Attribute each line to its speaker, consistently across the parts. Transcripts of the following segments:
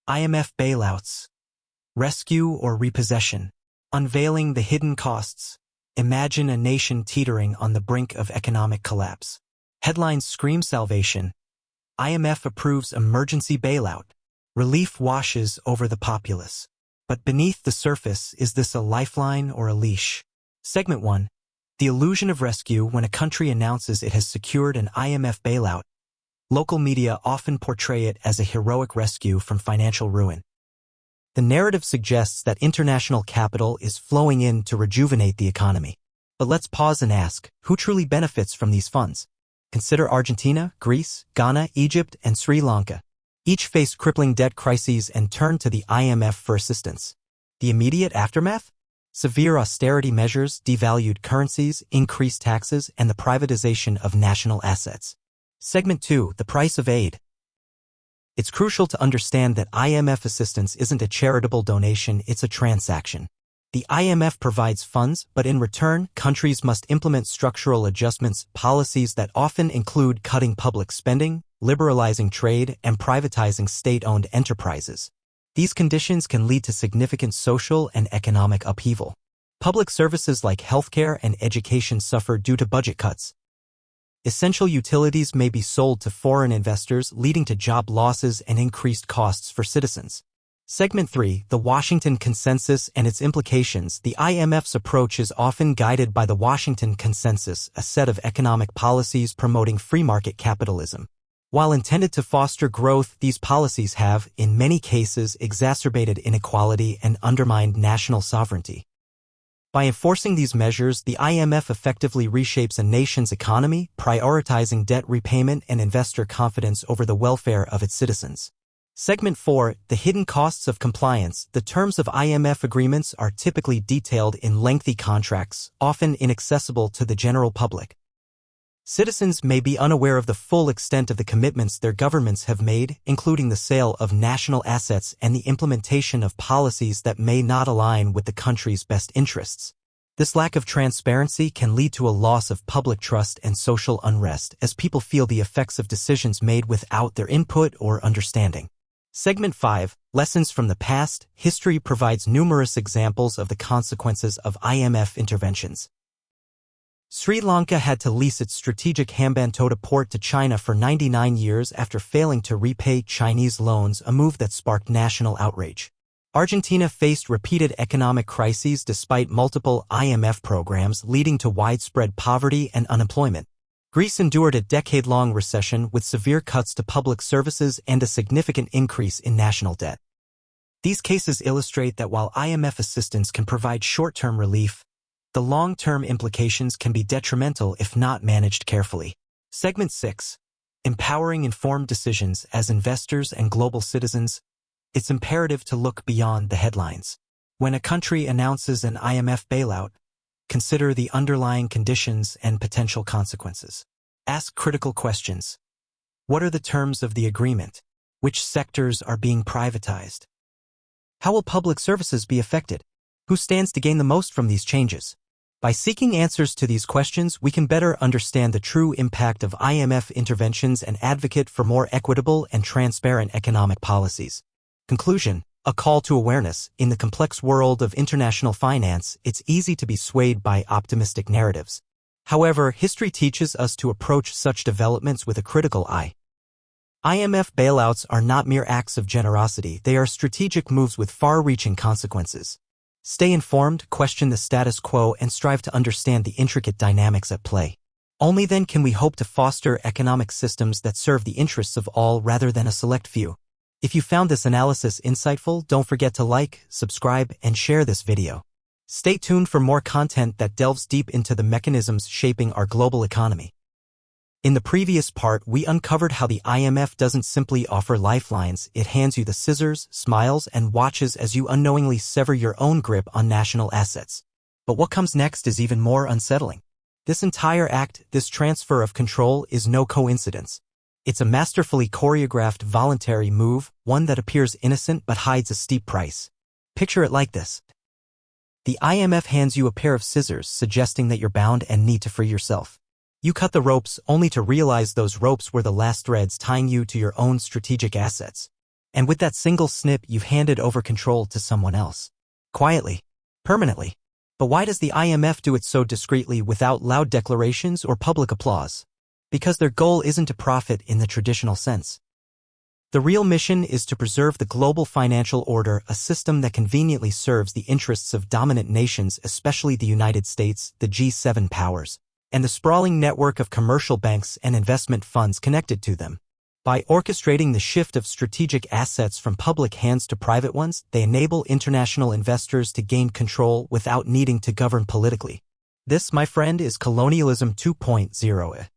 Speaker 1: IMF Bailouts. Rescue or repossession. Unveiling the hidden costs. Imagine a nation teetering on the brink of economic collapse. Headlines scream salvation. IMF approves emergency bailout. Relief washes over the populace. But beneath the surface, is this a lifeline or a leash? Segment 1. The illusion of rescue. When a country announces it has secured an IMF bailout, local media often portray it as a heroic rescue from financial ruin. The narrative suggests that international capital is flowing in to rejuvenate the economy. But let's pause and ask, who truly benefits from these funds? Consider Argentina, Greece, Ghana, Egypt, and Sri Lanka. Each face crippling debt crises and turn to the IMF for assistance. The immediate aftermath? Severe austerity measures, devalued currencies, increased taxes, and the privatization of national assets. Segment 2. The price of aid. It's crucial to understand that IMF assistance isn't a charitable donation, it's a transaction. The IMF provides funds, but in return, countries must implement structural adjustments, policies that often include cutting public spending, liberalizing trade, and privatizing state-owned enterprises. These conditions can lead to significant social and economic upheaval. Public services like healthcare and education suffer due to budget cuts. Essential utilities may be sold to foreign investors, leading to job losses and increased costs for citizens. Segment 3. The Washington Consensus and its implications. The IMF's approach is often guided by the Washington Consensus, a set of economic policies promoting free market capitalism. While intended to foster growth, these policies have, in many cases, exacerbated inequality and undermined national sovereignty. By enforcing these measures, the IMF effectively reshapes a nation's economy, prioritizing debt repayment and investor confidence over the welfare of its citizens. Segment 4. The hidden costs of compliance. The terms of IMF agreements are typically detailed in lengthy contracts, often inaccessible to the general public. Citizens may be unaware of the full extent of the commitments their governments have made, including the sale of national assets and the implementation of policies that may not align with the country's best interests. This lack of transparency can lead to a loss of public trust and social unrest as people feel the effects of decisions made without their input or understanding. Segment 5. Lessons from the past. History provides numerous examples of the consequences of IMF interventions. Sri Lanka had to lease its strategic Hambantota port to China for 99 years after failing to repay Chinese loans, a move that sparked national outrage. Argentina faced repeated economic crises despite multiple IMF programs, leading to widespread poverty and unemployment. Greece endured a decade-long recession with severe cuts to public services and a significant increase in national debt. These cases illustrate that while IMF assistance can provide short-term relief, the long-term implications can be detrimental if not managed carefully. Segment 6. Empowering informed decisions. As investors and global citizens, it's imperative to look beyond the headlines. When a country announces an IMF bailout, consider the underlying conditions and potential consequences. Ask critical questions. What are the terms of the agreement? Which sectors are being privatized? How will public services be affected? Who stands to gain the most from these changes? By seeking answers to these questions, we can better understand the true impact of IMF interventions and advocate for more equitable and transparent economic policies. Conclusion. A call to awareness. In the complex world of international finance, it's easy to be swayed by optimistic narratives. However, history teaches us to approach such developments with a critical eye. IMF bailouts are not mere acts of generosity, they are strategic moves with far-reaching consequences. Stay informed, question the status quo, and strive to understand the intricate dynamics at play. Only then can we hope to foster economic systems that serve the interests of all rather than a select few. If you found this analysis insightful, don't forget to like, subscribe, and share this video. Stay tuned for more content that delves deep into the mechanisms shaping our global economy. In the previous part, we uncovered how the IMF doesn't simply offer lifelines, it hands you the scissors, smiles, and watches as you unknowingly sever your own grip on national assets. But what comes next is even more unsettling. This entire act, this transfer of control, is no coincidence. It's a masterfully choreographed voluntary move, one that appears innocent but hides a steep price. Picture it like this. The IMF hands you a pair of scissors, suggesting that you're bound and need to free yourself. You cut the ropes only to realize those ropes were the last threads tying you to your own strategic assets. And with that single snip, you've handed over control to someone else. Quietly. Permanently. But why does the IMF do it so discreetly without loud declarations or public applause? Because their goal isn't to profit in the traditional sense. The real mission is to preserve the global financial order, a system that conveniently serves the interests of dominant nations, especially the United States, the G7 powers, and the sprawling network of commercial banks and investment funds connected to them. By orchestrating the shift of strategic assets from public hands to private ones, they enable international investors to gain control without needing to govern politically. This, my friend, is colonialism 2.0.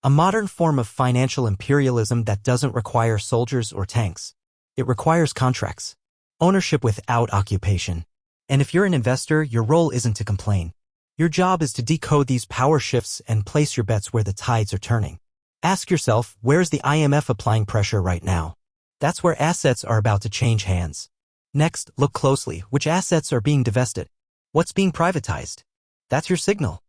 Speaker 1: A modern form of financial imperialism that doesn't require soldiers or tanks. It requires contracts. Ownership without occupation. And if you're an investor, your role isn't to complain. Your job is to decode these power shifts and place your bets where the tides are turning. Ask yourself, where's the IMF applying pressure right now? That's where assets are about to change hands. Next, look closely. Which assets are being divested? What's being privatized? That's your signal.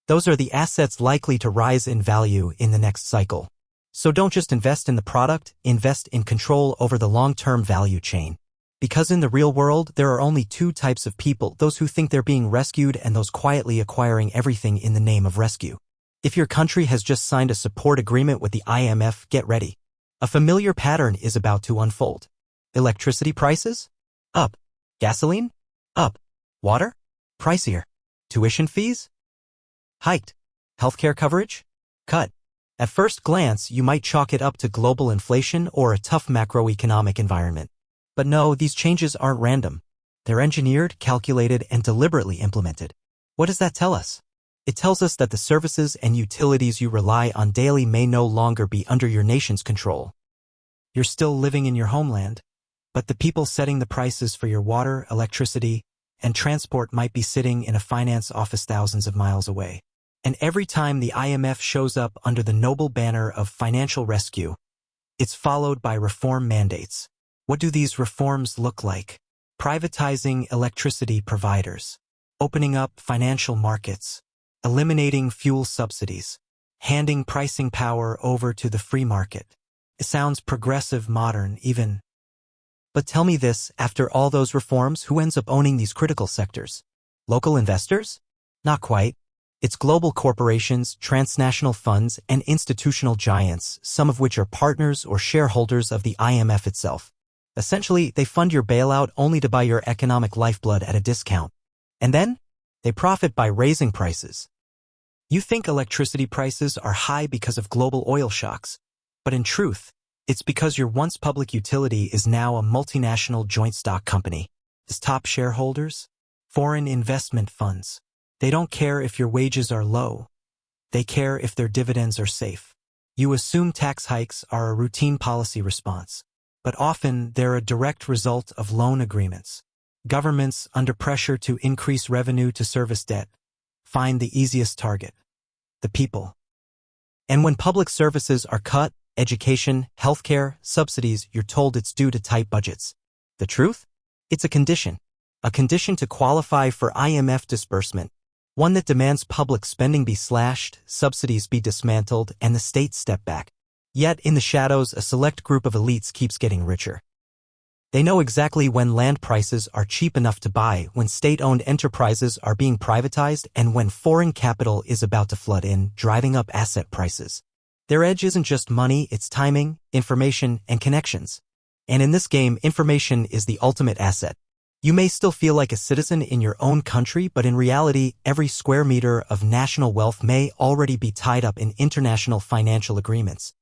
Speaker 1: Those are the assets likely to rise in value in the next cycle. So don't just invest in the product, invest in control over the long-term value chain. Because in the real world, there are only two types of people, those who think they're being rescued and those quietly acquiring everything in the name of rescue. If your country has just signed a support agreement with the IMF, get ready. A familiar pattern is about to unfold. Electricity prices? Up. Gasoline? Up. Water? Pricier. Tuition fees? Hiked. Healthcare coverage? Cut. At first glance, you might chalk it up to global inflation or a tough macroeconomic environment. But no, these changes aren't random. They're engineered, calculated, and deliberately implemented. What does that tell us? It tells us that the services and utilities you rely on daily may no longer be under your nation's control. You're still living in your homeland, but the people setting the prices for your water, electricity, and transport might be sitting in a finance office thousands of miles away. And every time the IMF shows up under the noble banner of financial rescue, it's followed by reform mandates. What do these reforms look like? Privatizing electricity providers, opening up financial markets, eliminating fuel subsidies, handing pricing power over to the free market. It sounds progressive, modern, even. But tell me this, after all those reforms, who ends up owning these critical sectors? Local investors? Not quite. It's global corporations, transnational funds, and institutional giants, some of which are partners or shareholders of the IMF itself. Essentially, they fund your bailout only to buy your economic lifeblood at a discount. And then, they profit by raising prices. You think electricity prices are high because of global oil shocks, but in truth, it's because your once public utility is now a multinational joint stock company. Its top shareholders? Foreign investment funds. They don't care if your wages are low. They care if their dividends are safe. You assume tax hikes are a routine policy response, but often they're a direct result of loan agreements. Governments, under pressure to increase revenue to service debt, find the easiest target: the people. And when public services are cut, education, healthcare, subsidies, you're told it's due to tight budgets. The truth? It's a condition to qualify for IMF disbursement, one that demands public spending be slashed, subsidies be dismantled, and the state step back. Yet, in the shadows, a select group of elites keeps getting richer. They know exactly when land prices are cheap enough to buy, when state-owned enterprises are being privatized, and when foreign capital is about to flood in, driving up asset prices. Their edge isn't just money, it's timing, information, and connections. And in this game, information is the ultimate asset. You may still feel like a citizen in your own country, but in reality, every square meter of national wealth may already be tied up in international financial agreements.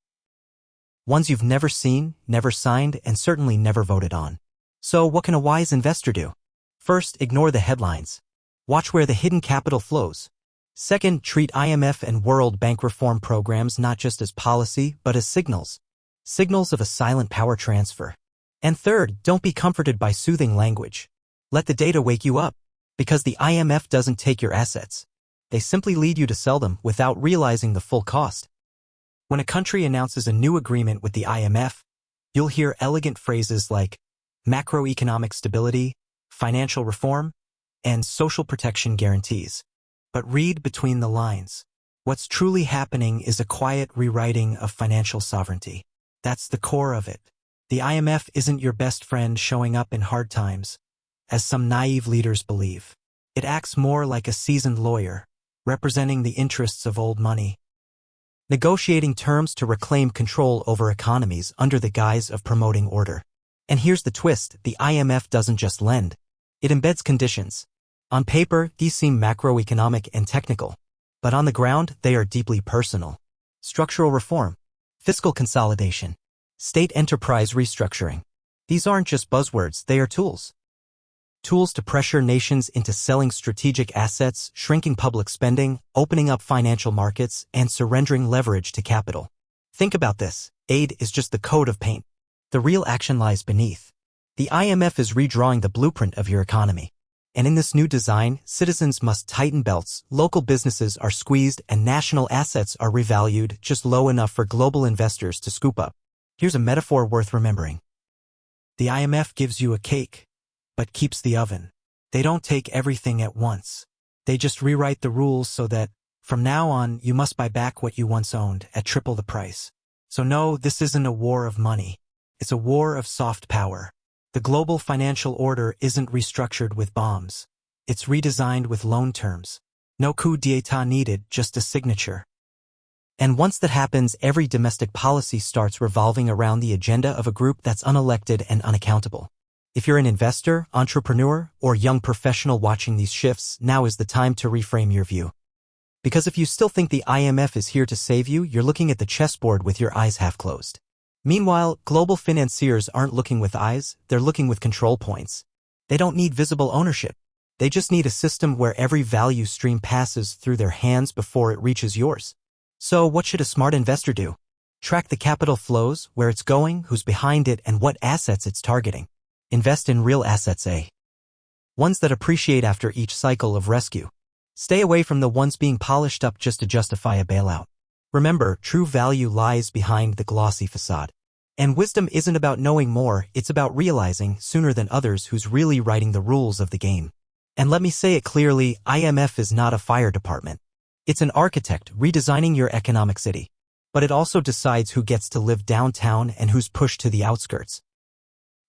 Speaker 1: Ones you've never seen, never signed, and certainly never voted on. So what can a wise investor do? First, ignore the headlines. Watch where the hidden capital flows. Second, treat IMF and World Bank reform programs not just as policy, but as signals. Signals of a silent power transfer. And third, don't be comforted by soothing language. Let the data wake you up. Because the IMF doesn't take your assets. They simply lead you to sell them without realizing the full cost. When a country announces a new agreement with the IMF, you'll hear elegant phrases like macroeconomic stability, financial reform, and social protection guarantees. But read between the lines. What's truly happening is a quiet rewriting of financial sovereignty. That's the core of it. The IMF isn't your best friend showing up in hard times, as some naive leaders believe. It acts more like a seasoned lawyer, representing the interests of old money, negotiating terms to reclaim control over economies under the guise of promoting order. And here's the twist, the IMF doesn't just lend. It embeds conditions. On paper, these seem macroeconomic and technical, but on the ground, they are deeply personal. Structural reform, fiscal consolidation, state enterprise restructuring. These aren't just buzzwords, they are tools. Tools to pressure nations into selling strategic assets, shrinking public spending, opening up financial markets, and surrendering leverage to capital. Think about this. Aid is just the coat of paint. The real action lies beneath. The IMF is redrawing the blueprint of your economy. And in this new design, citizens must tighten belts, local businesses are squeezed, and national assets are revalued just low enough for global investors to scoop up. Here's a metaphor worth remembering. The IMF gives you a cake, but keeps the oven. They don't take everything at once. They just rewrite the rules so that, from now on, you must buy back what you once owned at triple the price. So no, this isn't a war of money. It's a war of soft power. The global financial order isn't restructured with bombs. It's redesigned with loan terms. No coup d'etat needed, just a signature. And once that happens, every domestic policy starts revolving around the agenda of a group that's unelected and unaccountable. If you're an investor, entrepreneur, or young professional watching these shifts, now is the time to reframe your view. Because if you still think the IMF is here to save you, you're looking at the chessboard with your eyes half closed. Meanwhile, global financiers aren't looking with eyes, they're looking with control points. They don't need visible ownership. They just need a system where every value stream passes through their hands before it reaches yours. So what should a smart investor do? Track the capital flows, where it's going, who's behind it, and what assets it's targeting. Invest in real assets, ones that appreciate after each cycle of rescue. Stay away from the ones being polished up just to justify a bailout. Remember, true value lies behind the glossy facade. And wisdom isn't about knowing more, it's about realizing, sooner than others, who's really writing the rules of the game. And let me say it clearly, IMF is not a fire department. It's an architect redesigning your economic city. But it also decides who gets to live downtown and who's pushed to the outskirts.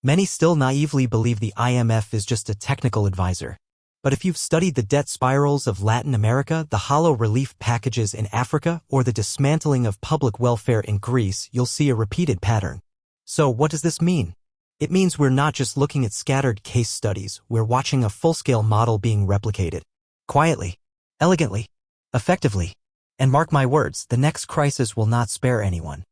Speaker 1: Many still naively believe the IMF is just a technical advisor. But if you've studied the debt spirals of Latin America, the hollow relief packages in Africa, or the dismantling of public welfare in Greece, you'll see a repeated pattern. So what does this mean? It means we're not just looking at scattered case studies, we're watching a full-scale model being replicated. Quietly, elegantly, effectively. And mark my words, the next crisis will not spare anyone.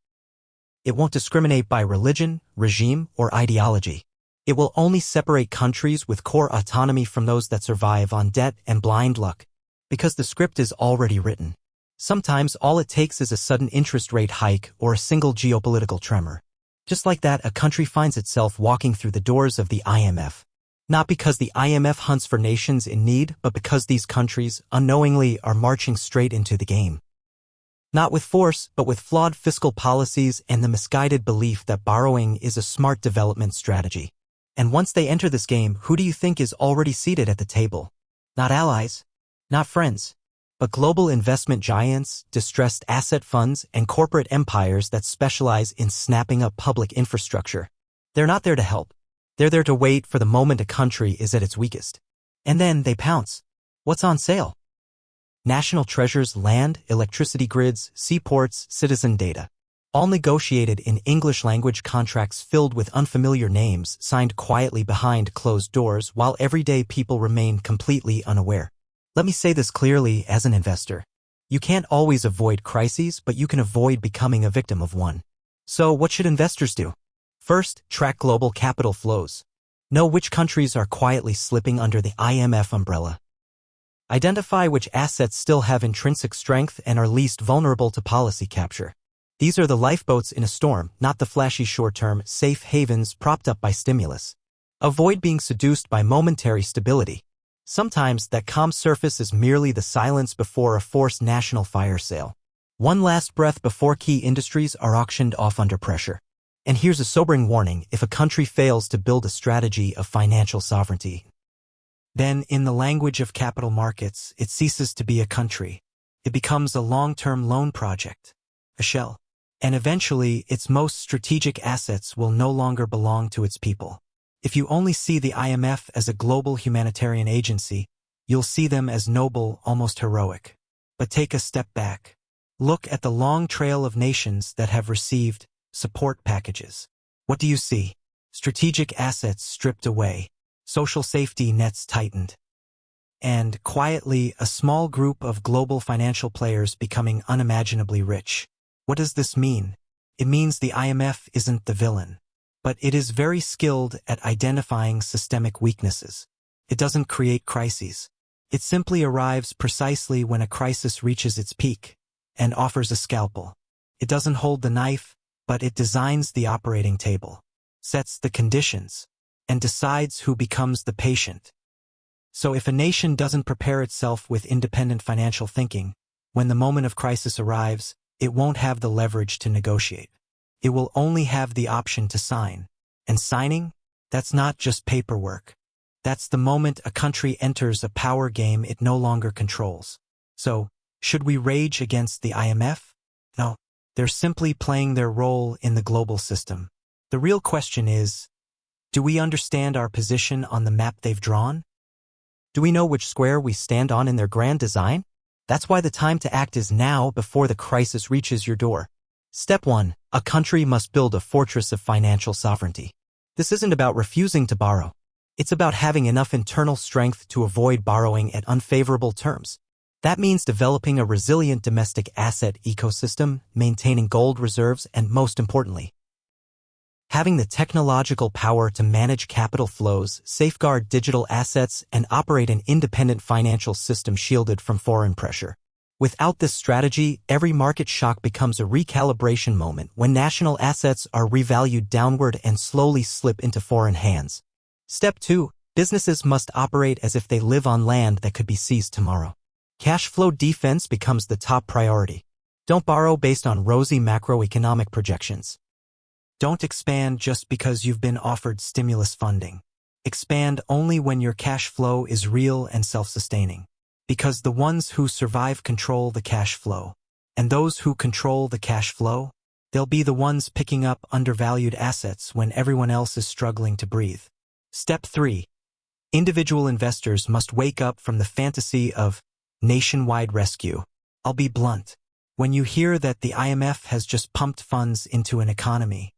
Speaker 1: It won't discriminate by religion, regime, or ideology. It will only separate countries with core autonomy from those that survive on debt and blind luck. Because the script is already written. Sometimes all it takes is a sudden interest rate hike or a single geopolitical tremor. Just like that, a country finds itself walking through the doors of the IMF. Not because the IMF hunts for nations in need, but because these countries, unknowingly, are marching straight into the game. Not with force, but with flawed fiscal policies and the misguided belief that borrowing is a smart development strategy. And once they enter this game, who do you think is already seated at the table? Not allies, not friends, but global investment giants, distressed asset funds, and corporate empires that specialize in snapping up public infrastructure. They're not there to help. They're there to wait for the moment a country is at its weakest. And then they pounce. What's on sale? National treasures, land, electricity grids, seaports, citizen data. All negotiated in English-language contracts filled with unfamiliar names signed quietly behind closed doors while everyday people remain completely unaware. Let me say this clearly as an investor. You can't always avoid crises, but you can avoid becoming a victim of one. So what should investors do? First, track global capital flows. Know which countries are quietly slipping under the IMF umbrella. Identify which assets still have intrinsic strength and are least vulnerable to policy capture. These are the lifeboats in a storm, not the flashy short-term, safe havens propped up by stimulus. Avoid being seduced by momentary stability. Sometimes that calm surface is merely the silence before a forced national fire sale. One last breath before key industries are auctioned off under pressure. And here's a sobering warning: if a country fails to build a strategy of financial sovereignty, then, in the language of capital markets, it ceases to be a country. It becomes a long-term loan project, a shell. And eventually, its most strategic assets will no longer belong to its people. If you only see the IMF as a global humanitarian agency, you'll see them as noble, almost heroic. But take a step back. Look at the long trail of nations that have received support packages. What do you see? Strategic assets stripped away, social safety nets tightened, and quietly a small group of global financial players becoming unimaginably rich. What does this mean? It means the IMF isn't the villain, but it is very skilled at identifying systemic weaknesses. It doesn't create crises. It simply arrives precisely when a crisis reaches its peak and offers a scalpel. It doesn't hold the knife, but it designs the operating table, sets the conditions, and decides who becomes the patient. So if a nation doesn't prepare itself with independent financial thinking, when the moment of crisis arrives, it won't have the leverage to negotiate. It will only have the option to sign. And signing? That's not just paperwork. That's the moment a country enters a power game it no longer controls. So, should we rage against the IMF? No. They're simply playing their role in the global system. The real question is, do we understand our position on the map they've drawn? Do we know which square we stand on in their grand design? That's why the time to act is now, before the crisis reaches your door. Step 1. A country must build a fortress of financial sovereignty. This isn't about refusing to borrow. It's about having enough internal strength to avoid borrowing at unfavorable terms. That means developing a resilient domestic asset ecosystem, maintaining gold reserves, and most importantly, having the technological power to manage capital flows, safeguard digital assets, and operate an independent financial system shielded from foreign pressure. Without this strategy, every market shock becomes a recalibration moment when national assets are revalued downward and slowly slip into foreign hands. Step 2. Businesses must operate as if they live on land that could be seized tomorrow. Cash flow defense becomes the top priority. Don't borrow based on rosy macroeconomic projections. Don't expand just because you've been offered stimulus funding. Expand only when your cash flow is real and self-sustaining. Because the ones who survive control the cash flow. And those who control the cash flow, they'll be the ones picking up undervalued assets when everyone else is struggling to breathe. Step 3. Individual investors must wake up from the fantasy of nationwide rescue. I'll be blunt. When you hear that the IMF has just pumped funds into an economy,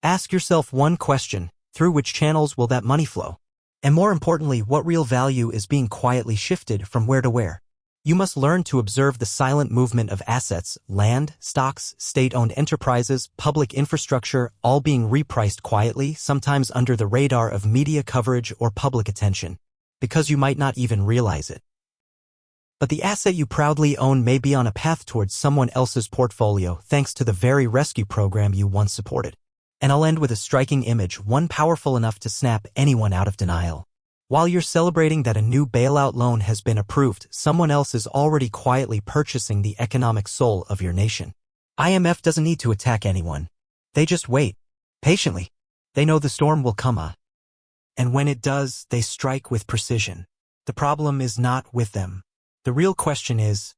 Speaker 1: ask yourself one question: through which channels will that money flow? And more importantly, what real value is being quietly shifted from where to where? You must learn to observe the silent movement of assets, land, stocks, state-owned enterprises, public infrastructure, all being repriced quietly, sometimes under the radar of media coverage or public attention, because you might not even realize it. But the asset you proudly own may be on a path towards someone else's portfolio thanks to the very rescue program you once supported. And I'll end with a striking image, one powerful enough to snap anyone out of denial. While you're celebrating that a new bailout loan has been approved, someone else is already quietly purchasing the economic soul of your nation. IMF doesn't need to attack anyone. They just wait. Patiently. They know the storm will come. And when it does, they strike with precision. The problem is not with them. The real question is,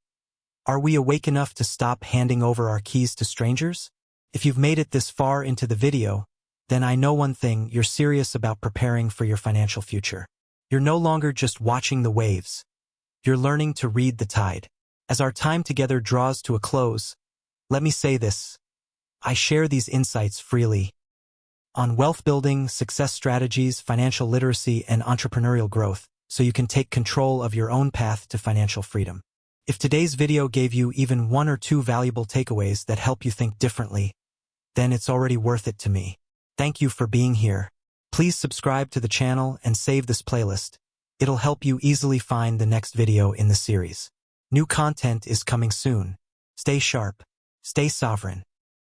Speaker 1: are we awake enough to stop handing over our keys to strangers? If you've made it this far into the video, then I know one thing: you're serious about preparing for your financial future. You're no longer just watching the waves. You're learning to read the tide. As our time together draws to a close, let me say this: I share these insights freely on wealth building, success strategies, financial literacy, and entrepreneurial growth, so you can take control of your own path to financial freedom. If today's video gave you even 1 or 2 valuable takeaways that help you think differently, then it's already worth it to me. Thank you for being here. Please subscribe to the channel and save this playlist. It'll help you easily find the next video in the series. New content is coming soon. Stay sharp, stay sovereign,